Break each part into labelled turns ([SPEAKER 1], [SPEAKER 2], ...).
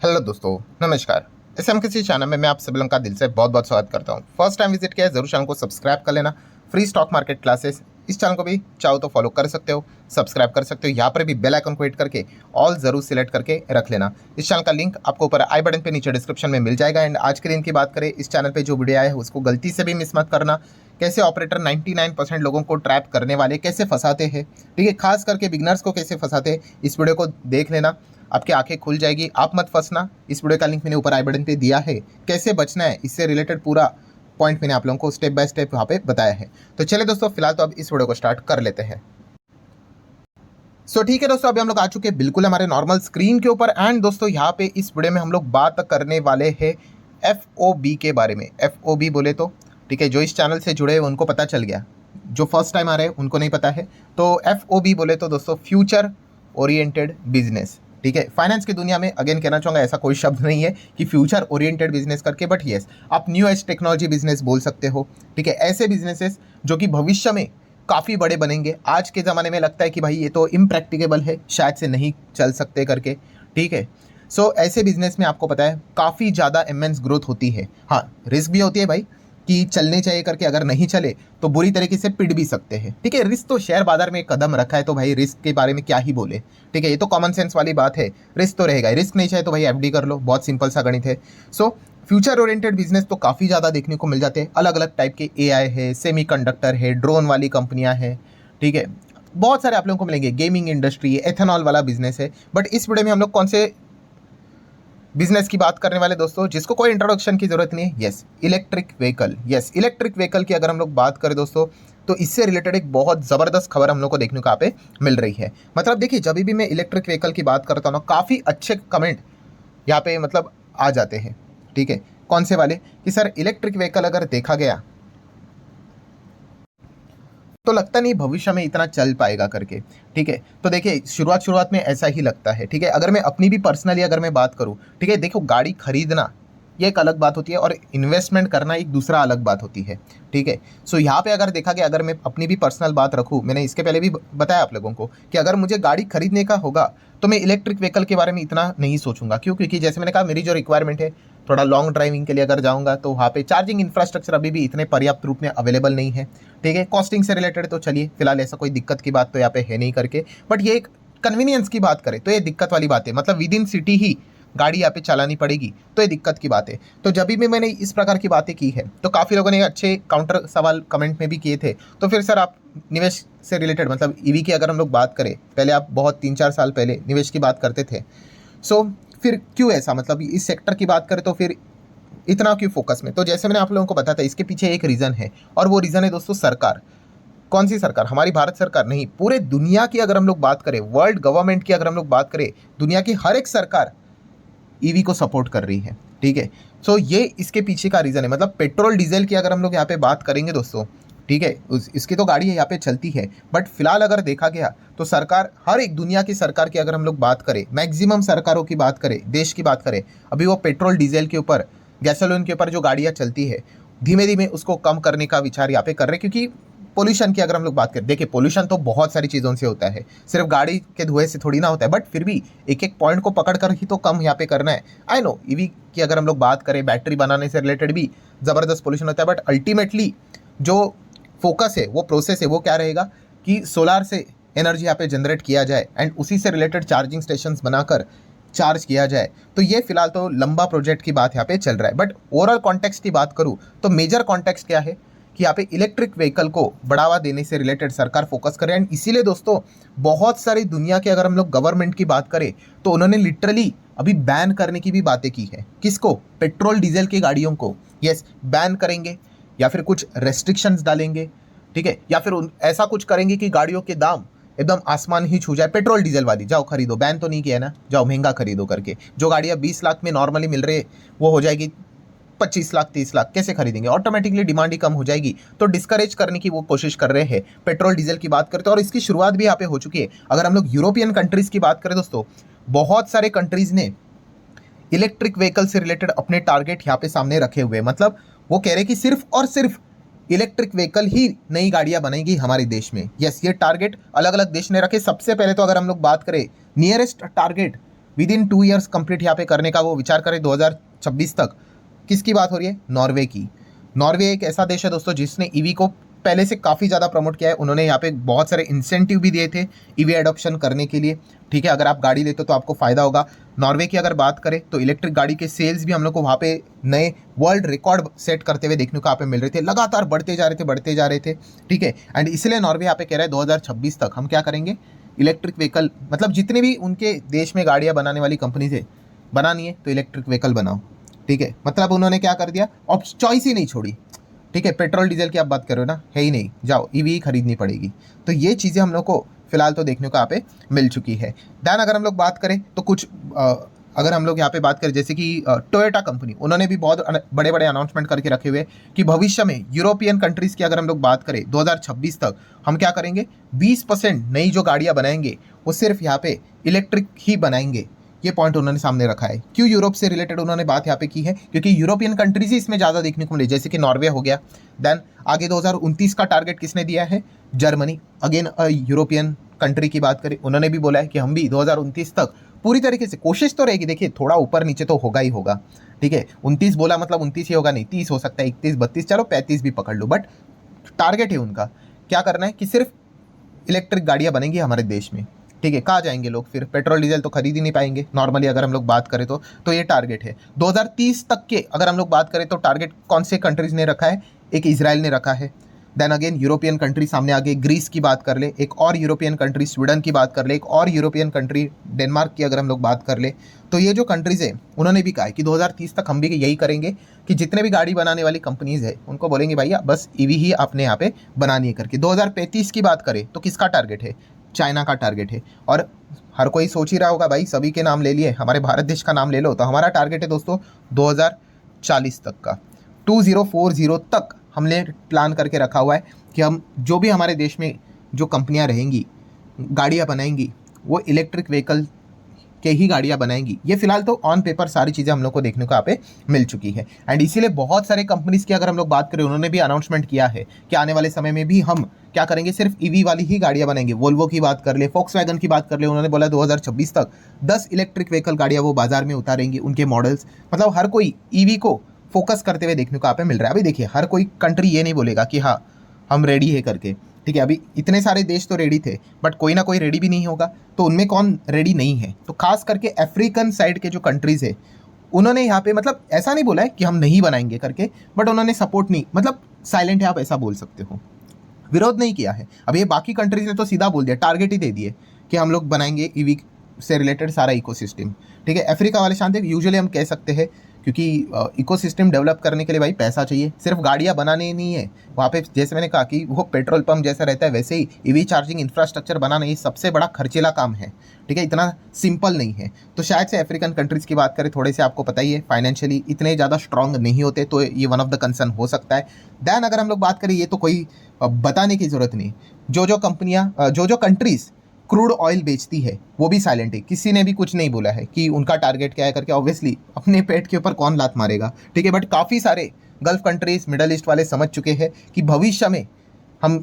[SPEAKER 1] Hello दोस्तों, नमस्कार। किसी चैनल में मैं आप सभी लोगों का दिल से बहुत बहुत स्वागत करता हूं। फर्स्ट टाइम विजिट किया है जरूर चैनल को सब्सक्राइब कर लेना। फ्री स्टॉक मार्केट क्लासेस इस चैनल को भी चाहो तो फॉलो कर सकते हो, सब्सक्राइब कर सकते हो। यहाँ पर भी बेल आइकन को हिट करके ऑल जरूर सिलेक्ट करके रख लेना। इस चैनल का लिंक आपको ऊपर आई बटन पे नीचे डिस्क्रिप्शन में मिल जाएगा। एंड आज के दिन की बात करें, इस चैनल पर जो वीडियो आया है उसको गलती से भी मिस मत करना। कैसे ऑपरेटर 99% लोगों को ट्रैप करने वाले कैसे फंसाते हैं, ठीक है, खास करके बिगनर्स को कैसे फंसाते हैं, इस वीडियो को देख लेना। आपकी आंखें खुल जाएगी, आप मत फंसना। इस वीडियो का लिंक मैंने ऊपर आई बटन पे दिया है। कैसे बचना है इससे रिलेटेड पूरा पॉइंट मैंने आप लोगों को स्टेप बाय स्टेप वहाँ पे बताया है। तो चलिए दोस्तों, फिलहाल तो अब इस वीडियो को स्टार्ट कर लेते हैं। ठीक है दोस्तों, अभी हम लोग आ चुके हैं बिल्कुल हमारे नॉर्मल स्क्रीन के ऊपर। एंड दोस्तों यहाँ पे इस वीडियो में हम लोग बात करने वाले हैं FOB के बारे में। FOB बोले तो ठीक है, जो इस चैनल से जुड़े हैं उनको पता चल गया, जो फर्स्ट टाइम आ रहे हैं उनको नहीं पता है। तो FOB बोले तो दोस्तों फ्यूचर ओरिएंटेड बिजनेस, ठीक है। फाइनेंस की दुनिया में अगेन कहना चाहूँगा, ऐसा कोई शब्द नहीं है कि फ्यूचर ओरिएंटेड बिजनेस करके, बट येस आप न्यू एज टेक्नोलॉजी बिजनेस बोल सकते हो, ठीक है। ऐसे बिजनेसेस जो कि भविष्य में काफ़ी बड़े बनेंगे। आज के ज़माने में लगता है कि भाई ये तो इम्प्रैक्टिकेबल है, शायद से नहीं चल सकते करके, ठीक है। ऐसे बिजनेस में आपको पता है काफ़ी ज़्यादा इमेंस ग्रोथ होती है। हाँ, रिस्क भी होती है भाई कि चलने चाहिए करके, अगर नहीं चले तो बुरी तरीके से पिट भी सकते हैं, ठीक है। रिस्क तो शेयर बाजार में कदम रखा है, तो भाई रिस्क के बारे में क्या ही बोले, ठीक है। ये तो कॉमन सेंस वाली बात है, रिस्क तो रहेगा। रिस्क नहीं चाहिए तो भाई FD कर लो, बहुत सिंपल सा गणित है। फ्यूचर ओरिएंटेड बिजनेस तो काफ़ी ज़्यादा देखने को मिल जाते हैं। अलग अलग टाइप के AI है, सेमीकंडक्टर है, ड्रोन वाली कंपनियां हैं, ठीक है। बहुत सारे आप लोगों को मिलेंगे। गेमिंग इंडस्ट्री, एथेनॉल वाला बिजनेस है। बट इस वीडियो में हम लोग कौन से बिजनेस की बात करने वाले दोस्तों, जिसको कोई इंट्रोडक्शन की जरूरत नहीं है। Yes, electric vehicle. Yes, electric vehicle की अगर हम लोग बात करें दोस्तों, तो इससे रिलेटेड एक बहुत ज़बरदस्त खबर हम लोग को देखने को यहाँ पे मिल रही है। मतलब देखिए, जब भी मैं इलेक्ट्रिक व्हीकल की बात करता हूँ ना, काफ़ी अच्छे कमेंट यहाँ पे मतलब आ जाते हैं, ठीक है। कौन से वाले कि सर इलेक्ट्रिक व्हीकल अगर देखा गया तो लगता नहीं भविष्य में इतना चल पाएगा करके, ठीक है। तो देखिए, शुरुआत में ऐसा ही लगता है, ठीक है। अगर मैं अपनी भी पर्सनली अगर मैं बात करूँ, ठीक है, देखो गाड़ी खरीदना ये एक अलग बात होती है और इन्वेस्टमेंट करना एक दूसरा अलग बात होती है, ठीक है। यहाँ पे अगर देखा गया, अगर मैं अपनी भी पर्सनल बात रखूँ, मैंने इसके पहले भी बताया आप लोगों को कि अगर मुझे गाड़ी खरीदने का होगा तो मैं इलेक्ट्रिक व्हीकल के बारे में इतना नहीं सोचूंगा। क्यों? क्योंकि जैसे मैंने कहा, मेरी जो रिक्वायरमेंट है, थोड़ा लॉन्ग ड्राइविंग के लिए अगर जाऊंगा तो वहाँ पे चार्जिंग इंफ्रास्ट्रक्चर अभी भी इतने पर्याप्त रूप में अवेलेबल नहीं है, ठीक है। कॉस्टिंग से रिलेटेड तो चलिए फिलहाल ऐसा कोई दिक्कत की बात तो यहाँ पे है नहीं करके, बट ये एक कन्वीनियंस की बात करें तो ये दिक्कत वाली बात है। मतलब विद इन सिटी ही गाड़ी यहाँ पे चलानी पड़ेगी, तो ये दिक्कत की बात है। तो जब भी मैंने इस प्रकार की बातें की है तो काफ़ी लोगों ने अच्छे काउंटर सवाल कमेंट में भी किए थे। तो फिर सर आप निवेश से रिलेटेड, मतलब EV की अगर हम लोग बात करें, पहले आप बहुत 3-4 साल पहले निवेश की बात करते थे, फिर क्यों ऐसा, मतलब इस सेक्टर की बात करें तो फिर इतना क्यों फोकस में? तो जैसे मैंने आप लोगों को बताया था, इसके पीछे एक रीज़न है, और वो रीज़न है दोस्तों सरकार। कौन सी सरकार? हमारी भारत सरकार नहीं, पूरे दुनिया की अगर हम लोग बात करें, वर्ल्ड गवर्नमेंट की अगर हम लोग बात करें, दुनिया की हर एक सरकार EV को सपोर्ट कर रही है, ठीक है। ये इसके पीछे का रीज़न है। मतलब पेट्रोल डीजल की अगर हम लोग यहाँ पे बात करेंगे दोस्तों, ठीक है, इसकी तो गाड़ी यहाँ पे चलती है, बट फिलहाल अगर देखा गया तो सरकार, हर एक दुनिया की सरकार की अगर हम लोग बात करें, मैक्सिमम सरकारों की बात करें, देश की बात करें, अभी वो पेट्रोल डीजल के ऊपर, गैसोलीन के ऊपर जो गाड़ियाँ चलती है, धीमे धीमे उसको कम करने का विचार यहाँ पे कर रहे हैं। क्योंकि पोल्यूशन की अगर हम लोग बात करें, देखिए पोल्यूशन तो बहुत सारी चीज़ों से होता है, सिर्फ गाड़ी के धुएं से थोड़ी ना होता है, बट फिर भी एक एक पॉइंट को पकड़ कर ही तो कम यहाँ पे करना है। आई नो EV की अगर हम लोग बात करें, बैटरी बनाने से रिलेटेड भी ज़बरदस्त पोल्यूशन होता है, बट अल्टीमेटली जो फोकस है, वो प्रोसेस है, वो क्या रहेगा कि सोलार से एनर्जी यहाँ पे जनरेट किया जाए एंड उसी से रिलेटेड चार्जिंग स्टेशंस बनाकर चार्ज किया जाए। तो ये फिलहाल तो लंबा प्रोजेक्ट की बात यहाँ पे चल रहा है, बट ओवरऑल कॉन्टेक्स्ट की बात करूँ तो मेजर कॉन्टेक्स्ट क्या है कि यहाँ पे इलेक्ट्रिक व्हीकल को बढ़ावा देने से रिलेटेड सरकार फोकस करे। एंड इसीलिए दोस्तों बहुत सारी दुनिया के अगर हम लोग गवर्नमेंट की बात करें तो उन्होंने लिटरली अभी बैन करने की भी बातें की है। किसको? पेट्रोल डीजल की गाड़ियों को। यस, बैन करेंगे या फिर कुछ रेस्ट्रिक्शंस डालेंगे, ठीक है, या फिर ऐसा कुछ करेंगे कि गाड़ियों के दाम एकदम आसमान ही छू जाए। पेट्रोल डीजल वाली जाओ खरीदो, बैन तो नहीं किया है ना, जाओ महंगा खरीदो करके। जो गाड़ियाँ 20 लाख में नॉर्मली मिल रही है वो हो जाएगी 25 लाख 30 लाख। कैसे खरीदेंगे? ऑटोमेटिकली डिमांड ही कम हो जाएगी। तो डिस्करेज करने की वो कोशिश कर रहे हैं। पेट्रोल डीजल की बात करते हैं और इसकी शुरुआत भी यहाँ पे हो चुकी है। अगर हम लोग यूरोपियन कंट्रीज की बात करें दोस्तों, बहुत सारे कंट्रीज ने इलेक्ट्रिक व्हीकल से रिलेटेड अपने टारगेट यहाँ पे सामने रखे हुए। मतलब वो कह रहे कि सिर्फ और सिर्फ इलेक्ट्रिक व्हीकल ही नई गाड़ियां बनेगी हमारे देश में। यस, ये टारगेट अलग अलग देश ने रखे। सबसे पहले तो अगर हम लोग बात करें, nearest target with in 2 years complete यहाँ पे करने का वो विचार करें 2026 तक। किसकी बात हो रही है? नॉर्वे की। नॉर्वे एक ऐसा देश है दोस्तों जिसने ईवी को पहले से काफ़ी ज़्यादा प्रमोट किया है। उन्होंने यहाँ पे बहुत सारे इंसेंटिव भी दिए थे ईवी एडॉप्शन करने के लिए, ठीक है। अगर आप गाड़ी लेते हो तो आपको फ़ायदा होगा। नॉर्वे की अगर बात करें तो इलेक्ट्रिक गाड़ी के सेल्स भी हम लोग को वहाँ पे नए वर्ल्ड रिकॉर्ड सेट करते हुए देखने को यहाँ पे मिल रहे थे, लगातार बढ़ते जा रहे थे, ठीक है। एंड इसलिए नॉर्वे यहाँ पे कह रहा है 2026 तक हम क्या करेंगे, इलेक्ट्रिक व्हीकल, मतलब जितने भी उनके देश में गाड़ियाँ बनाने वाली कंपनीज है, बनानी है तो इलेक्ट्रिक व्हीकल बनाओ, ठीक है। मतलब उन्होंने क्या कर दिया, अब चॉइस ही नहीं छोड़ी, ठीक है। पेट्रोल डीजल की आप बात करो ना, है ही नहीं, जाओ ईवी ही खरीदनी पड़ेगी। तो ये चीज़ें हम लोग को फिलहाल तो देखने को यहाँ पे मिल चुकी है। दैन अगर हम लोग बात करें तो कुछ अगर हम लोग यहाँ पे बात करें जैसे कि टोयोटा कंपनी, उन्होंने भी बहुत बड़े बड़े अनाउंसमेंट करके रखे हुए कि भविष्य में यूरोपियन कंट्रीज़ की अगर हम लोग बात करें 2026 तक हम क्या करेंगे, 20% नई जो गाड़ियाँ बनाएंगे वो सिर्फ यहाँ पे इलेक्ट्रिक ही बनाएंगे। ये पॉइंट उन्होंने सामने रखा है। क्यों यूरोप से रिलेटेड उन्होंने बात यहाँ पे की है, क्योंकि यूरोपियन कंट्रीज ही इसमें ज़्यादा देखने को मिले, जैसे कि नॉर्वे हो गया। देन आगे 2029 का टारगेट किसने दिया है, जर्मनी, अगेन यूरोपियन कंट्री की बात करें, उन्होंने भी बोला है कि हम भी 2029 तक पूरी तरीके से, कोशिश तो रहेगी, देखिए थोड़ा ऊपर नीचे तो होगा ही होगा, ठीक है। 29 बोला मतलब 29 ही होगा, नहीं 30 हो सकता है, 31, 32, चलो 35 भी पकड़ लो, बट टारगेट है उनका। क्या करना है कि सिर्फ इलेक्ट्रिक गाड़ियाँ बनेंगी हमारे देश में, ठीक है। कहाँ जाएंगे लोग फिर, पेट्रोल डीजल तो खरीद ही नहीं पाएंगे नॉर्मली अगर हम लोग बात करें तो ये टारगेट है 2030 तक के। अगर हम लोग बात करें तो टारगेट कौन से कंट्रीज़ ने रखा है, एक इजराइल ने रखा है, देन अगेन यूरोपियन कंट्री सामने आगे, ग्रीस की बात कर ले, एक और यूरोपियन कंट्री स्वीडन की बात कर ले, एक और यूरोपियन कंट्री डेनमार्क की अगर हम लोग बात कर ले, तो ये जो कंट्रीज़ है उन्होंने भी कहा है कि 2030 तक हम भी यही करेंगे कि जितने भी गाड़ी बनाने वाली कंपनीज़ है उनको बोलेंगे भैया बस ईवी ही अपने यहाँ पे बनानी है करके। 2035 की बात करें तो किसका टारगेट है, चाइना का टारगेट है। और हर कोई सोच ही रहा होगा भाई सभी के नाम ले लिए, हमारे भारत देश का नाम ले लो, तो हमारा टारगेट है दोस्तों 2040 तक का, 2040 तक हमने प्लान करके रखा हुआ है कि हम जो भी हमारे देश में जो कंपनियां रहेंगी, गाड़ियां बनाएंगी, वो इलेक्ट्रिक व्हीकल के ही गाड़ियां बनाएंगी। ये फिलहाल तो ऑन पेपर सारी चीज़ें हम लोग को देखने को यहाँ पे मिल चुकी है। एंड इसीलिए बहुत सारे कंपनीज़ की अगर हम लोग बात करें, उन्होंने भी अनाउंसमेंट किया है कि आने वाले समय में भी हम क्या करेंगे, सिर्फ ईवी वाली ही गाड़ियां बनेंगे। वोल्वो की बात कर ले, फोक्सवैगन की बात कर ले, उन्होंने बोला 2026 तक 10 इलेक्ट्रिक व्हीकल गाड़ियां वो बाजार में उतारेंगे, उनके मॉडल्स। मतलब हर कोई ईवी को फोकस करते हुए देखने को यहाँ पे मिल रहा है। अभी देखिए हर कोई कंट्री ये नहीं बोलेगा कि हाँ हम रेडी है करके, ठीक है। अभी इतने सारे देश तो रेडी थे, बट कोई ना कोई रेडी भी नहीं होगा, तो उनमें कौन रेडी नहीं है। तो खास करके अफ्रीकन साइड के जो कंट्रीज़ है उन्होंने यहाँ पे मतलब ऐसा नहीं बोला है कि हम नहीं बनाएंगे करके, बट उन्होंने सपोर्ट नहीं, मतलब साइलेंट है आप ऐसा बोल सकते हो, विरोध नहीं किया है। अब ये बाकी कंट्रीज ने तो सीधा बोल दिया, टारगेट ही दे दिए कि हम लोग बनाएंगे ईवी से रिलेटेड सारा इकोसिस्टम, ठीक है। अफ्रीका वाले शांत है, यूजुअली हम कह सकते हैं, क्योंकि इकोसिस्टम डेवलप करने के लिए भाई पैसा चाहिए, सिर्फ गाड़ियाँ बनाने नहीं है वहाँ पे। जैसे मैंने कहा कि वो पेट्रोल पंप जैसा रहता है, वैसे ही ईवी चार्जिंग इंफ्रास्ट्रक्चर बनाना ये सबसे बड़ा खर्चीला काम है, ठीक है, इतना सिंपल नहीं है। तो शायद से अफ्रीकन कंट्रीज़ की बात करें, थोड़े से आपको पता ही है फाइनेंशियली इतने ज़्यादा स्ट्रॉन्ग नहीं होते, तो ये वन ऑफ द कंसर्न हो सकता है। दैन अगर हम लोग बात करें, ये तो कोई बताने की ज़रूरत नहीं, जो कंपनियाँ, जो कंट्रीज़ क्रूड ऑयल बेचती है वो भी साइलेंट है, किसी ने भी कुछ नहीं बोला है कि उनका टारगेट क्या है करके। ऑब्वियसली अपने पेट के ऊपर कौन लात मारेगा, ठीक है। बट काफ़ी सारे गल्फ कंट्रीज, मिडल ईस्ट वाले समझ चुके हैं कि भविष्य में हम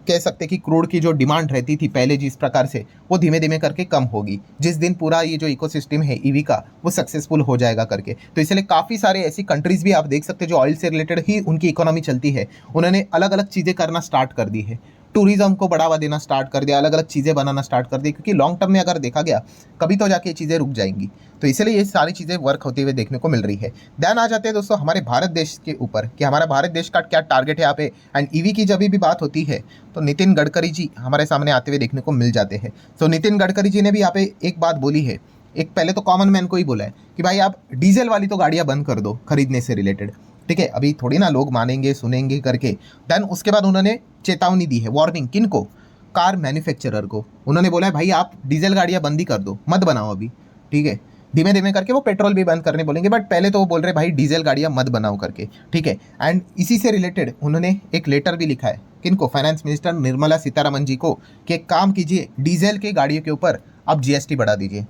[SPEAKER 1] कह सकते हैं कि क्रूड की जो डिमांड रहती थी पहले जिस प्रकार से, वो धीमे धीमे करके कम होगी जिस दिन पूरा ये जो इकोसिस्टम है ईवी का वो सक्सेसफुल हो जाएगा करके। तो इसलिए काफ़ी सारे ऐसी कंट्रीज़ भी आप देख सकते हैं जो ऑयल से रिलेटेड ही उनकी इकोनॉमी चलती है, उन्होंने अलग अलग चीज़ें करना स्टार्ट कर दी है, टूरिज्म को बढ़ावा देना स्टार्ट कर दिया, अलग अलग चीज़ें बनाना स्टार्ट कर दी, क्योंकि लॉन्ग टर्म में अगर देखा गया कभी तो जाके ये चीज़ें रुक जाएंगी। तो इसलिए ये सारी चीज़ें वर्क होते हुए देखने को मिल रही है। ध्यान आ जाते हैं दोस्तों हमारे भारत देश के ऊपर कि हमारा भारत देश का क्या टारगेट है यहाँ पे। एंड ईवी की जब भी बात होती है तो नितिन गडकरी जी हमारे सामने आते हुए देखने को मिल जाते हैं। तो नितिन गडकरी जी ने भी यहाँ पे एक बात बोली है, एक पहले तो कॉमन मैन को ही बोला है कि भाई आप डीजल वाली तो गाड़ियाँ बंद कर दो खरीदने से रिलेटेड, ठीक है। अभी थोड़ी ना लोग मानेंगे सुनेंगे करके। देन उसके बाद उन्होंने चेतावनी दी है, वार्निंग, किनको, कार मैन्युफैक्चरर को। उन्होंने बोला है भाई आप डीजल गाड़ियाँ बंद ही कर दो, मत बनाओ अभी, ठीक है। धीमे धीमे करके वो पेट्रोल भी बंद करने बोलेंगे, बट पहले तो वो बोल रहे भाई डीजल गाड़ियाँ मत बनाओ करके, ठीक है। एंड इसी से रिलेटेड उन्होंने एक लेटर भी लिखा है, किनको, फाइनेंस मिनिस्टर निर्मला सीतारमन जी को, कि एक काम कीजिए डीजल के गाड़ियों के ऊपर आप जीएसटी बढ़ा दीजिए।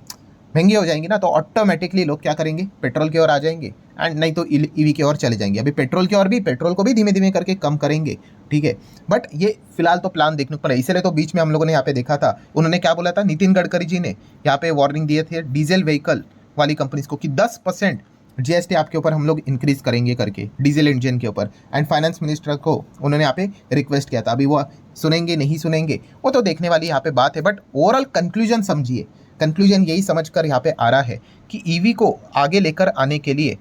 [SPEAKER 1] महंगी हो जाएंगी ना, तो ऑटोमेटिकली लोग क्या करेंगे, पेट्रोल की ओर आ जाएंगे, एंड नहीं तो ईवी की ओर चले जाएंगे। अभी पेट्रोल की ओर भी, पेट्रोल को भी धीमे धीमे करके कम करेंगे, ठीक है। बट ये फिलहाल तो प्लान देखने को पड़ा, इसलिए तो बीच में हम लोगों ने यहाँ पे देखा था, उन्होंने क्या बोला था, नितिन गडकरी जी ने यहाँ पे वार्निंग दिए थे डीजल व्हीकल वाली कंपनीज को कि 10% जीएसटी आपके ऊपर हम लोग इंक्रीज करेंगे करके, डीजल इंजन के ऊपर। एंड फाइनेंस मिनिस्टर को उन्होंने यहाँ पे रिक्वेस्ट किया था। अभी वो सुनेंगे नहीं सुनेंगे वो तो देखने वाली यहाँ पे बात है, बट ओवरऑल कंक्लूजन समझिए। कंक्लूजन यही समझकर यहाँ पे आ रहा है कि ईवी को आगे लेकर आने के लिए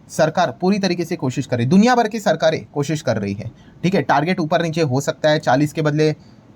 [SPEAKER 1] सरकार पूरी तरीके से कोशिश कर रही है, दुनिया भर की सरकारें कोशिश कर रही है, ठीक है। टारगेट ऊपर नीचे हो सकता है, 40 के बदले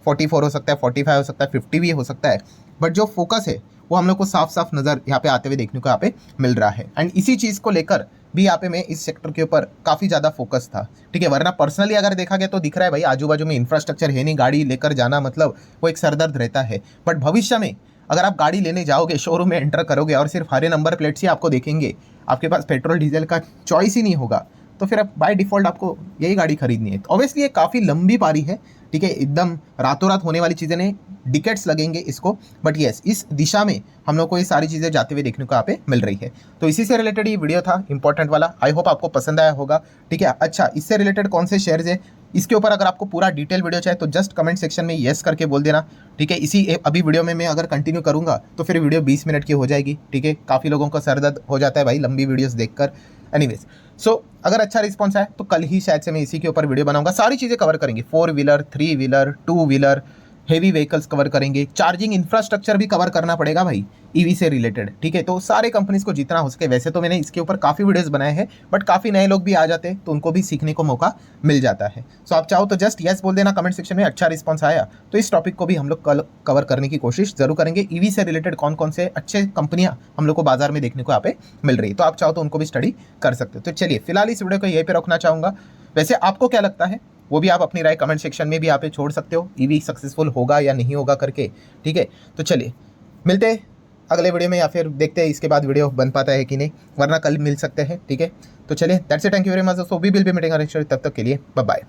[SPEAKER 1] 44 हो सकता है, 45 हो सकता है, 50 भी हो सकता है, बट जो फोकस है वो हम लोग को साफ साफ नज़र यहाँ पे आते हुए देखने को यहाँ पे मिल रहा है। एंड इसी चीज़ को लेकर भी यहाँ पे मैं इस सेक्टर के ऊपर काफ़ी ज़्यादा फोकस था, ठीक है। वरना पर्सनली अगर देखा गया तो दिख रहा है भाई, आजू बाजू में इंफ्रास्ट्रक्चर है नहीं, गाड़ी लेकर जाना मतलब वो एक सरदर्द रहता है। बट भविष्य में अगर आप गाड़ी लेने जाओगे, शोरूम में एंटर करोगे और सिर्फ हरे नंबर प्लेट से आपको देखेंगे, आपके पास पेट्रोल डीजल का चॉइस ही नहीं होगा, तो फिर अब बाय डिफ़ॉल्ट आपको यही गाड़ी खरीदनी है। तो ऑब्वियसली ये काफ़ी लंबी पारी है, ठीक है, एकदम रातों रात होने वाली चीज़ें नहीं, डिकेट्स लगेंगे इसको। बट येस, इस दिशा में हम लोग को ये सारी चीज़ें जाते हुए देखने को यहाँ पे मिल रही है। तो इसी से रिलेटेड ये वीडियो था, इंपॉर्टेंट वाला। आई होप आपको पसंद आया होगा, ठीक है। अच्छा, इससे रिलेटेड कौन से शेयर्स है, इसके ऊपर अगर आपको पूरा डिटेल वीडियो चाहिए तो जस्ट कमेंट सेक्शन में येस करके बोल देना, ठीक है। इसी अभी वीडियो में मैं अगर कंटिन्यू करूँगा तो फिर वीडियो 20 मिनट की हो जाएगी, ठीक है। काफ़ी लोगों का सर दर्द हो जाता है भाई लंबी वीडियोस देखकर। एनीवेज, सो अगर अच्छा रिस्पॉन्स आए तो कल ही शायद से मैं इसी के ऊपर वीडियो बनाऊंगा। सारी चीज़ें कवर करेंगे, 4 wheeler, 3 wheeler, 2 wheeler, heavy vehicles cover करेंगे, चार्जिंग इंफ्रास्ट्रक्चर भी कवर करना पड़ेगा भाई ईवी से रिलेटेड, ठीक है। तो सारे कंपनीज को जितना हो सके, वैसे तो मैंने इसके ऊपर काफ़ी वीडियोस बनाए हैं, बट काफ़ी नए लोग भी आ जाते हैं तो उनको भी सीखने को मौका मिल जाता है। सो आप चाहो तो जस्ट यस बोल देना कमेंट सेक्शन में, अच्छा रिस्पॉन्स आया तो इस टॉपिक को भी हम लोग कल कवर करने की कोशिश जरूर करेंगे। ईवी से रिलेटेड कौन कौन से अच्छे कंपनियां हम लोग को बाजार में देखने को यहाँ पे मिल रही है, तो आप चाहो तो उनको भी स्टडी कर सकते हो। तो चलिए फिलहाल इस वीडियो को यहीं पे रखना चाहूँगा। वैसे आपको क्या लगता है वो भी आप अपनी राय कमेंट सेक्शन में भी यहाँ पे छोड़ सकते हो, ईवी सक्सेसफुल होगा या नहीं होगा करके, ठीक है। तो चलिए मिलते हैं अगले वीडियो में, या फिर देखते हैं इसके बाद वीडियो बन पाता है कि नहीं, वरना कल मिल सकते हैं, ठीक है। तो चलिए that's it, thank you very much. So we will be meeting, तब तक के लिए बाय बाय।